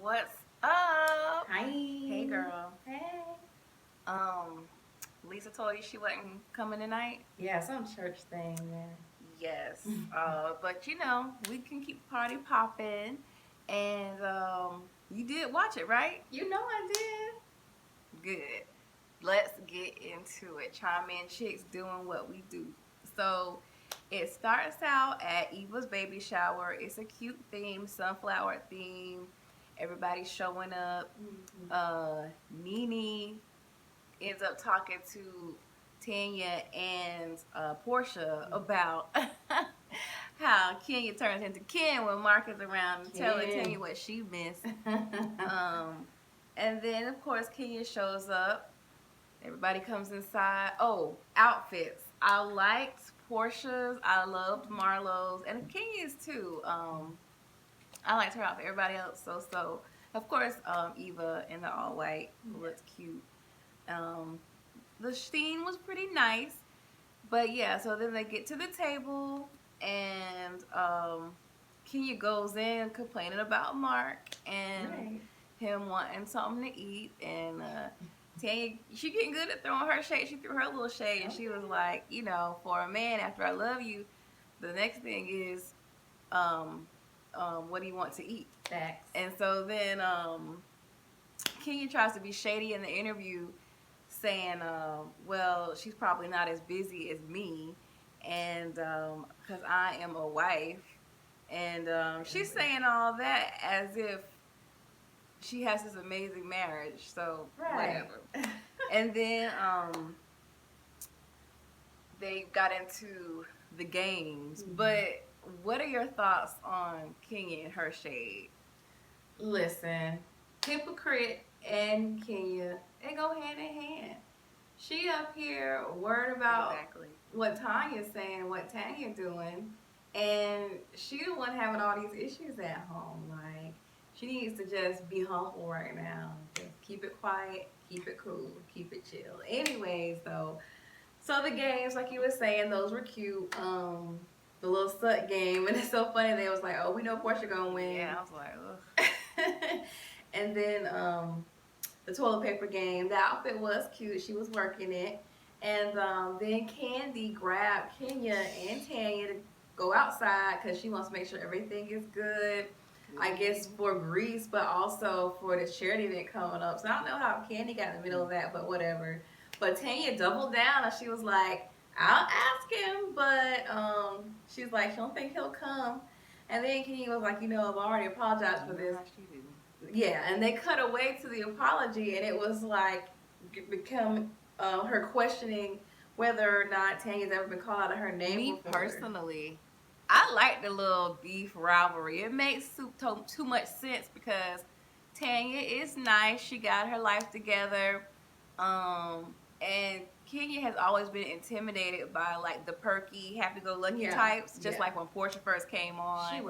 What's up? Hi. Hey girl. Hey. Um, Lisa told you she wasn't coming tonight? Yeah, some church thing, Yes. yeah. But we can keep the party popping. And you did watch it, right? You know I did. Good. Let's get into it. Chime-In Chicks doing what we do. So it starts out at Eva's baby shower. It's a cute theme, sunflower theme. Everybody's showing up. Nene ends up talking to Tanya and Portia about how Kenya turns into Ken when Mark is around and telling Tanya what she missed. And then, of course, Kenya shows up. Everybody comes inside. Oh, outfits. I liked Portia's. I loved Marlo's. And Kenya's, too. I liked her outfit. Everybody else, so. Of course, Eva in the all-white looked cute. The scene was pretty nice. But, yeah, so then they get to the table. And Kenya goes in complaining about Mark. And him wanting something to eat. And Tanya, she getting good at throwing her shade. She threw her little shade, and she was like, for a man, after I love you, the next thing is, what do you want to eat? Facts. And so then Kenya tries to be shady in the interview, saying, well, she's probably not as busy as me, and because I am a wife, and she's saying all that as if she has this amazing marriage, so whatever. And then they got into the games. But what are your thoughts on Kenya and her shade? Listen, hypocrite and Kenya, they go hand in hand. She up here worried about what Tanya's saying, what Tanya doing, and she the one having all these issues at home. Like, she needs to just be humble right now. Just keep it quiet, keep it cool, keep it chill. Anyways, though, so the games, like you were saying, those were cute. The little Sut game, and it's so funny. They was like, "Oh, we know Portia gonna win." Yeah, I was like, ugh. And then the toilet paper game. The outfit was cute. She was working it. And then Kandi grabbed Kenya and Tanya to go outside because she wants to make sure everything is good. I guess for Greece, but also for this charity event coming up. So I don't know how Kandi got in the middle of that, but whatever. But Tanya doubled down and she was like, I'll ask him, but she's like, she don't think he'll come. And then Kenya was like, I've already apologized for this. Yeah, and they cut away to the apology, and it was like become her questioning whether or not Tanya's ever been called out of her name. Me personally, I like the little beef rivalry. It makes too much sense because Tanya is nice. She got her life together. And Kenya has always been intimidated by like the perky, happy-go-lucky types. Just like when Portia first came on,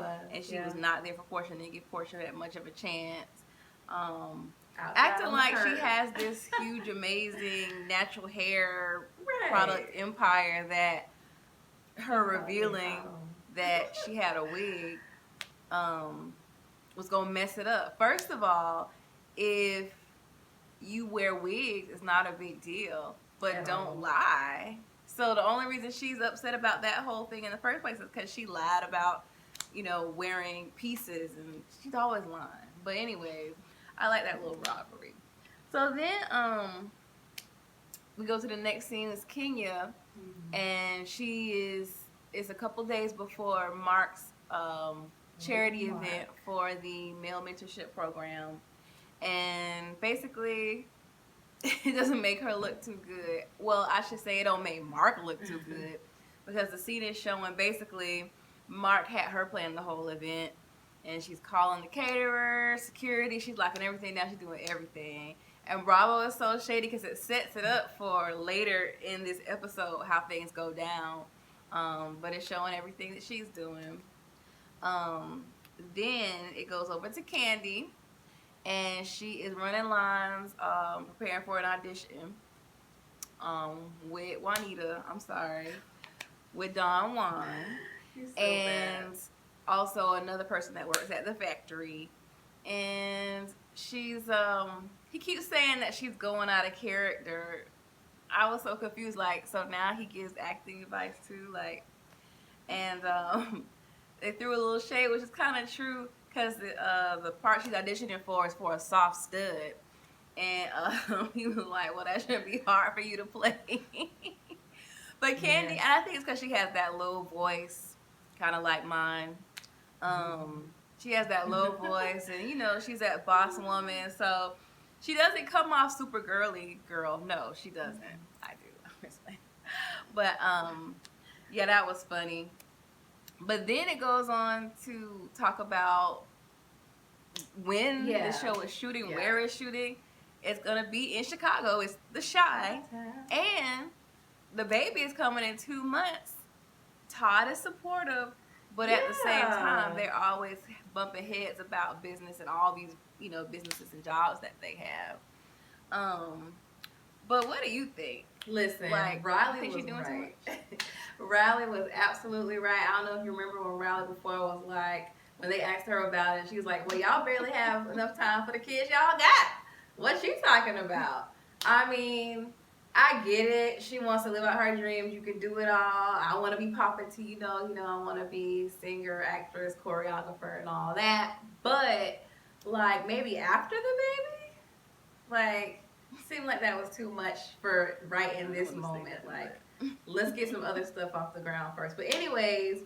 she was not there for Portia and didn't give Portia that much of a chance. Acting like she has this huge, amazing natural hair product empire that her revealing that she had a wig was gonna mess it up. First of all, if you wear wigs, it's not a big deal, but don't lie. So the only reason she's upset about that whole thing in the first place is because she lied about, wearing pieces, and she's always lying. But anyways, I like that little rivalry. So then we go to the next scene. Is Kenya, and it's a couple days before Mark's charity event for the male mentorship program. And basically, it doesn't make her look too good. Well, I should say it don't make Mark look too good because the scene is showing basically Mark had her plan the whole event, and she's calling the caterer, security. She's locking everything down. She's doing everything. And Bravo is so shady because it sets it up for later in this episode how things go down. But it's showing everything that she's doing. Then it goes over to Kandi. And she is running lines, preparing for an audition with Juanita. I'm sorry, with Don Juan, and also another person that works at the factory. and she's he keeps saying that she's going out of character. I was so confused, like, so now he gives acting advice too, like, and they threw a little shade, which is kind of true, because the part she's auditioning for is for a soft stud, and he was like, well, that shouldn't be hard for you to play. But Kandi, and I think it's because she has that low voice, kind of like mine. She has that low voice, and you know, she's that boss woman, so she doesn't come off super girly girl. No, she doesn't. I do, obviously. But yeah, that was funny. But then it goes on to talk about when the show is shooting, where it's shooting. It's gonna be in Chicago. It's the Chi, and the baby is coming in 2 months. Todd is supportive, but at the same time, they're always bumping heads about business and all these, you know, businesses and jobs that they have. But what do you think? Listen, like, Riley was right. Riley was absolutely right. I don't know if you remember when Riley before was like, when they asked her about it, she was like, well, y'all barely have enough time for the kids y'all got. What you talking about? I mean, I get it. She wants to live out her dreams. You can do it all. I want to be popping to, you know, I want to be singer, actress, choreographer, and all that. But, like, maybe after the baby? Like, seemed like that was too much for right in this moment. Like, let's get some other stuff off the ground first. But anyways,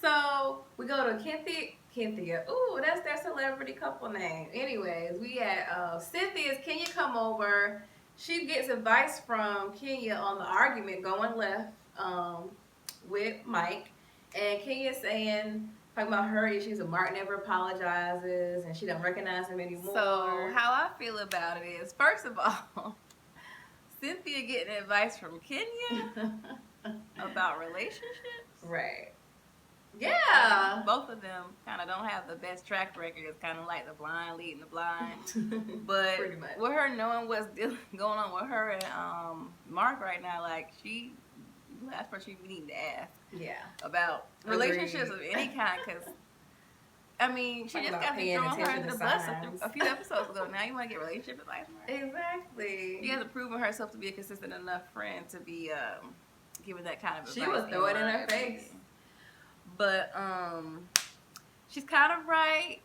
so we go to Cynthia. Ooh, that's their celebrity couple name. Anyways, we had Cynthia's Kenya come over. She gets advice from Kenya on the argument going left with Mike. And Kenya saying, talking about her issues, and Mark never apologizes and she don't recognize him anymore. So how I feel about it is, first of all, Cynthia getting advice from Kenya about relationships. Right. Yeah. Both of them kind of don't have the best track record. It's kind of like the blind leading the blind. But with her knowing what's going on with her and Mark right now, like, that's what we need to ask. Yeah. About relationships of any kind, because I mean, she just got to throw her under the bus a few episodes ago. Now you want to get relationship advice from her? Exactly. She hasn't proven herself to be a consistent enough friend to be giving that kind of advice. She was throwing it in her face. But she's kind of right,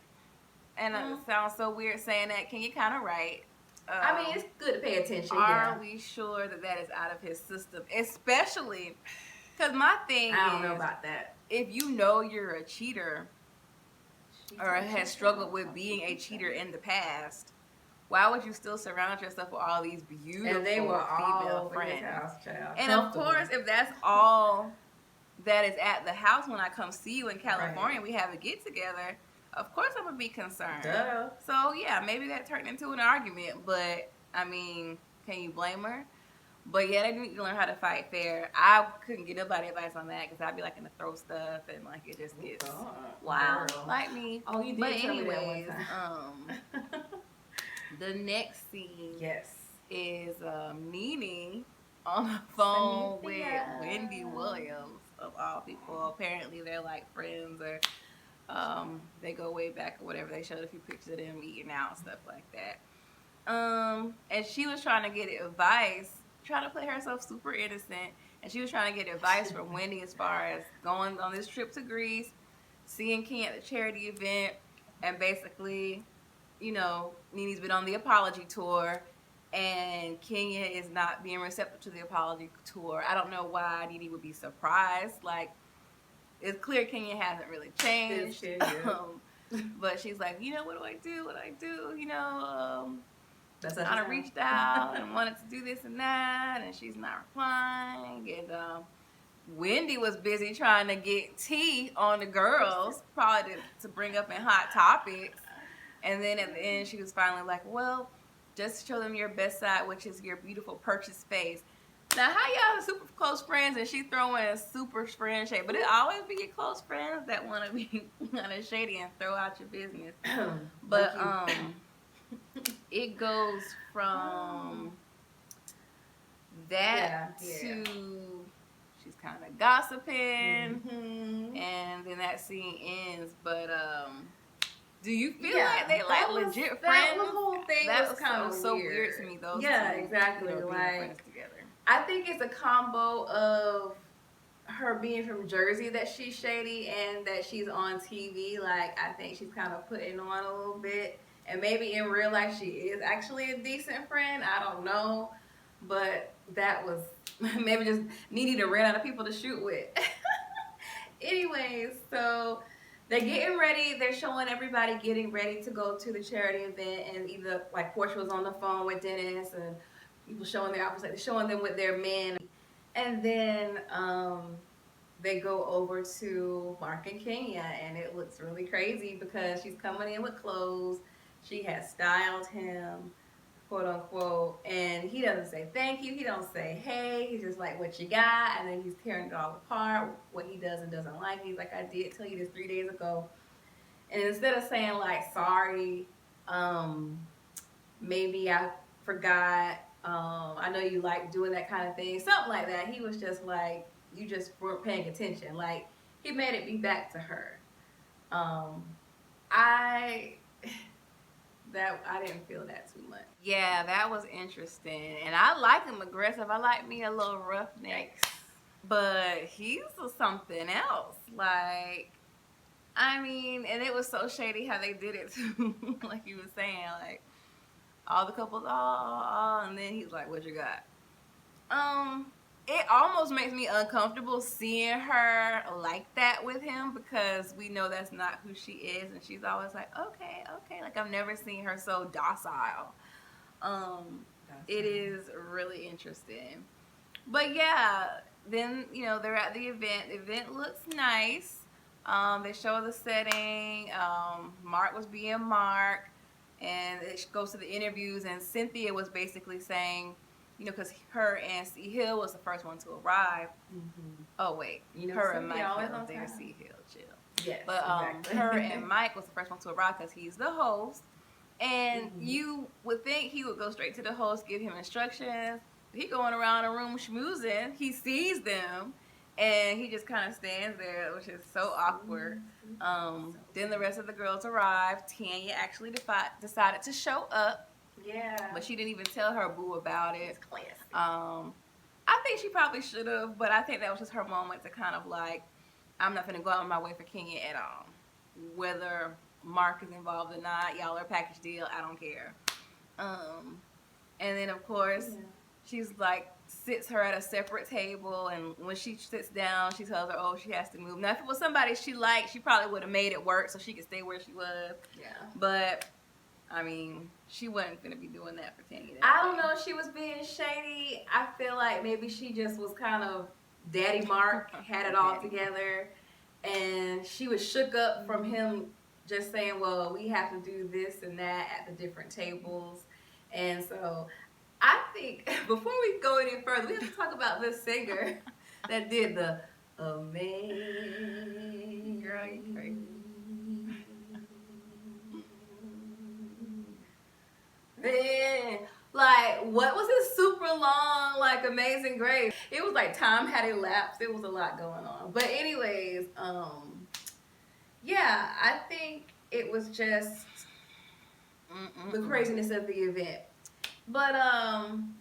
and it sounds so weird saying that. Can you kind of right? I mean, it's good to pay attention. Are we sure that is out of his system? Especially because my thing I don't know about that. If you know you're a cheater or has struggled with being a cheater in the past, why would you still surround yourself with all these beautiful and they were all female friends? His house, child. And of course, if that's all that is at the house when I come see you in California, we have a get together, of course I'm gonna be concerned. Duh. So yeah, maybe that turned into an argument, but I mean, can you blame her? But yeah, they need to learn how to fight fair. I couldn't get nobody advice on that because I'd be like in the throw stuff and like it just gets wild, like me. Oh, you did. But tell anyways, me that one time. the next scene yes is Nene on the phone with Wendy Williams. Of all people, apparently they're like friends, or they go way back or whatever. They showed a few pictures of them eating out, stuff like that. And she was trying to get advice, trying to play herself super innocent, and she was trying to get advice from Wendy as far as going on this trip to Greece, seeing Ken at the charity event, and basically, you know, Nene's been on the apology tour. And Kenya is not being receptive to the apology tour. I don't know why Nene would be surprised. Like, it's clear Kenya hasn't really changed. But she's like, you know, what do I do? You know, I kind of reached out and wanted to do this and that, and she's not replying. And Wendy was busy trying to get tea on the girls, probably to bring up in hot topics. And then at the end, she was finally like, well, just show them your best side, which is your beautiful purchase face. Now, how y'all are super close friends and she throwing a super friend shade? But it always be your close friends that want to be kind of shady and throw out your business. But it goes from that to she's kind of gossiping, and then that scene ends. But Do you feel like they like legit friends? That whole thing was kind of so weird to me. Those yeah, two, exactly. being Like friends together. I think it's a combo of her being from Jersey that she's shady and that she's on TV. Like I think she's kind of putting on a little bit, and maybe in real life she is actually a decent friend. I don't know, but that was maybe just needing to run out of people to shoot with. Anyways, so they're getting ready. They're showing everybody getting ready to go to the charity event, and either like Portia was on the phone with Dennis, and people showing their outfits, like they're showing them with their men, and then they go over to Marc and Kenya, and it looks really crazy because she's coming in with clothes. She has styled him, quote unquote, and he doesn't say thank you. He don't say hey. He's just like, what you got? And then he's tearing it all apart, what he does and doesn't like. He's like, I did tell you this 3 days ago. And instead of saying like, sorry, maybe I forgot, I know you like doing that kind of thing, something like that. He was just like, you just weren't paying attention. Like, he made it be back to her. I didn't feel that too much. Yeah, that was interesting. And I like him aggressive. I like me a little roughneck. But he's something else. Like, I mean, and it was so shady how they did it too. Like you were saying, like, all the couples, and then he's like, what you got? It almost makes me uncomfortable seeing her like that with him, because we know that's not who she is, and she's always like, okay, like I've never seen her so docile. It is really interesting. But yeah, then they're at the event. The event looks nice. They show the setting. Marc was being Marc, and it goes to the interviews, and Cynthia was basically saying, because her and C. Hill was the first one to arrive. Mm-hmm. Oh wait, her and Mike Hill, they're C. Hill, chill. Yes, but exactly. Her and Mike was the first one to arrive because he's the host, and you would think he would go straight to the host, give him instructions. He going around the room schmoozing. He sees them, and he just kind of stands there, which is so awkward. Then the rest of the girls arrived. Tanya actually decided to show up. Yeah. But she didn't even tell her boo about it. It's classy. I think she probably should have, but I think that was just her moment to kind of like, I'm not going to go out of my way for Kenya at all. Whether Marc is involved or not, y'all are a package deal, I don't care. And then, of course, she's like, sits her at a separate table, and when she sits down, she tells her, she has to move. Now, if it was somebody she liked, she probably would have made it work so she could stay where she was. Yeah. But I mean, she wasn't going to be doing that for Tanya. I don't know if she was being shady. I feel like maybe she just was kind of Daddy Marc, had it all together. And she was shook up from him just saying, well, we have to do this and that at the different tables. And so I think before we go any further, we have to talk about this singer that did the amazing. Girl, you crazy. Then, like, what was his super long, like, Amazing Grace? It was like time had elapsed. It was a lot going on. But anyways, yeah, I think it was just the craziness of the event. But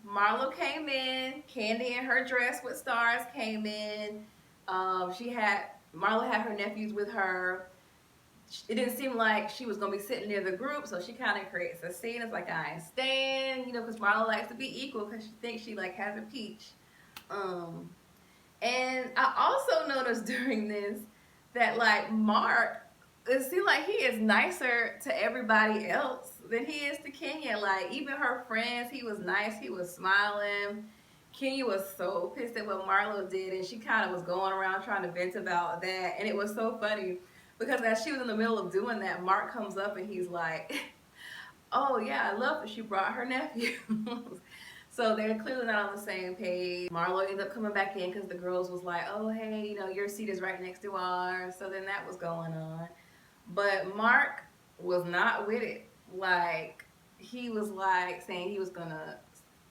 Marlo came in. Kandi in her dress with stars came in. Marlo had her nephews with her. It didn't seem like she was going to be sitting near the group, so she kind of creates a scene. It's like, I ain't staying, because Marlo likes to be equal because she thinks she, like, has a peach. And I also noticed during this that, like, Marc, it seemed like he is nicer to everybody else than he is to Kenya. Like, even her friends, he was nice. He was smiling. Kenya was so pissed at what Marlo did, and she kind of was going around trying to vent about that. And it was so funny because as she was in the middle of doing that, Marc comes up and he's like, oh, yeah, I love that she brought her nephew. So they're clearly not on the same page. Marlo ended up coming back in because the girls was like, oh, hey, your seat is right next to ours. So then that was going on. But Marc was not with it. Like, he was like saying he was going to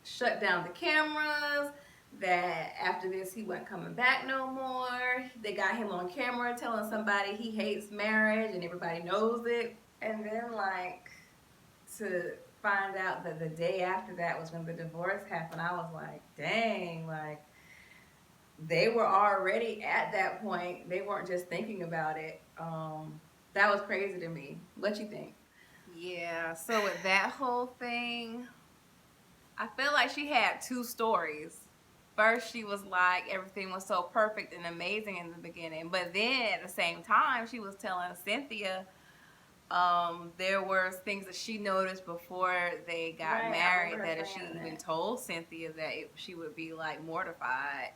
shut down the cameras, that after this he wasn't coming back no more. They got him on camera telling somebody he hates marriage and everybody knows it. And then, like, to find out that the day after that was when the divorce happened, I was like, dang, like, they were already at that point. They weren't just thinking about it. That was crazy to me. What you think? Yeah, so with that whole thing, I feel like she had two stories. First, she was like, everything was so perfect and amazing in the beginning. But then at the same time, she was telling Cynthia there were things that she noticed before they got married that if she even told Cynthia that she would be like mortified,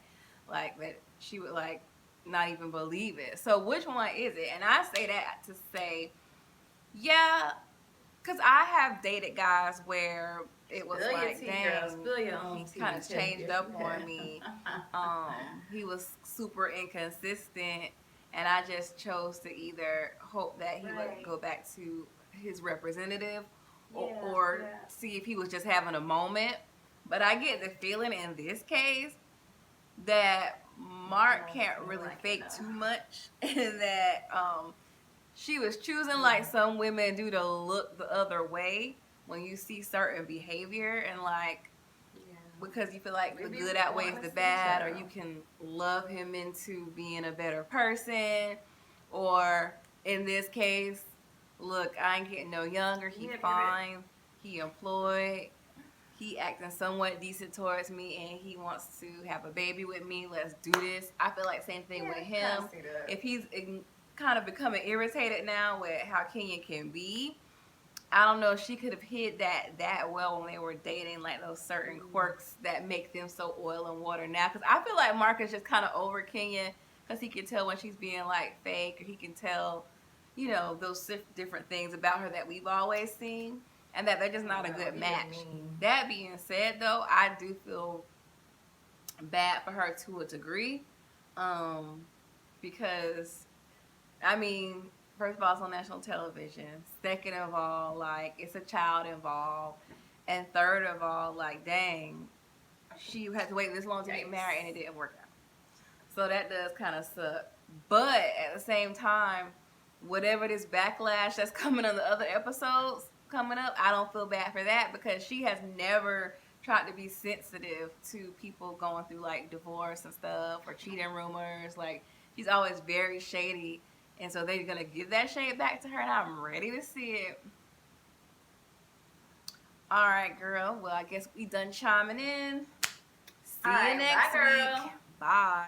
like that she would like not even believe it. So which one is it? And I say that to say, yeah, because I have dated guys where it was like, dang, he kind of changed up on me. He was super inconsistent, and I just chose to either hope that he would go back to his representative or see if he was just having a moment. But I get the feeling in this case that Marc can't really fake too much, and that she was choosing like some women do to look the other way when you see certain behavior, and like because you feel like the good outweighs the bad, or you can love him into being a better person, or in this case, look, I ain't getting no younger, he fine, he employed, he acting somewhat decent towards me, and he wants to have a baby with me, let's do this. I feel like same thing with him. If he's kind of becoming irritated now with how Kenya can be, I don't know if she could have hid that well when they were dating, like those certain quirks that make them so oil and water now. Because I feel like Marc is just kind of over Kenya because he can tell when she's being like fake, or he can tell, you know, those different things about her that we've always seen, and that they're just not a good match. That being said, though, I do feel bad for her to a degree, because I mean, first of all, it's on national television. Second of all, like, it's a child involved. And third of all, like, dang, she had to wait this long to get married and it didn't work out. So that does kind of suck. But at the same time, whatever this backlash that's coming on the other episodes coming up, I don't feel bad for that, because she has never tried to be sensitive to people going through like divorce and stuff or cheating rumors. Like, she's always very shady. And so they're going to give that shade back to her, and I'm ready to see it. All right, girl. Well, I guess we done chiming in. See you next week. Bye.